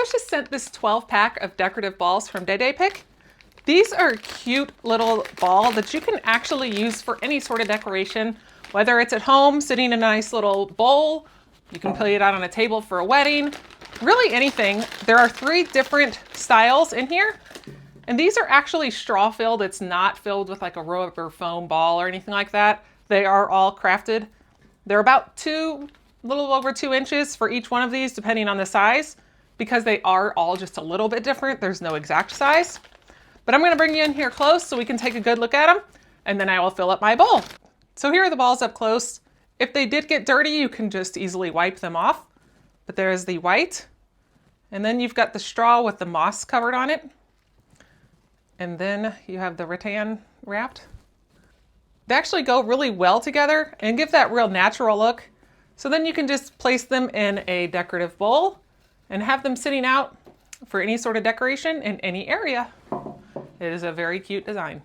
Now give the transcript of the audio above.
was just sent this 12-pack of decorative balls from DAYDAYPICK. These are a cute little ball that you can actually use for any sort of decoration, whether it's at home, sitting in a nice little bowl, you can play it out on a table for a wedding, really anything. There are 3 different styles in here, and these are actually straw filled. It's not filled with like a rubber foam ball or anything like that. They are all crafted. They're about a little over 2 inches for each one of these, depending on the size. Because they are all just a little bit different, there's no exact size. But I'm gonna bring you in here close so we can take a good look at them, and then I will fill up my bowl. So here are the balls up close. If they did get dirty, you can just easily wipe them off. But there is the white, and then you've got the straw with the moss covered on it. And then you have the rattan wrapped. They actually go really well together and give that real natural look. So then you can just place them in a decorative bowl and have them sitting out for any sort of decoration in any area. It is a very cute design.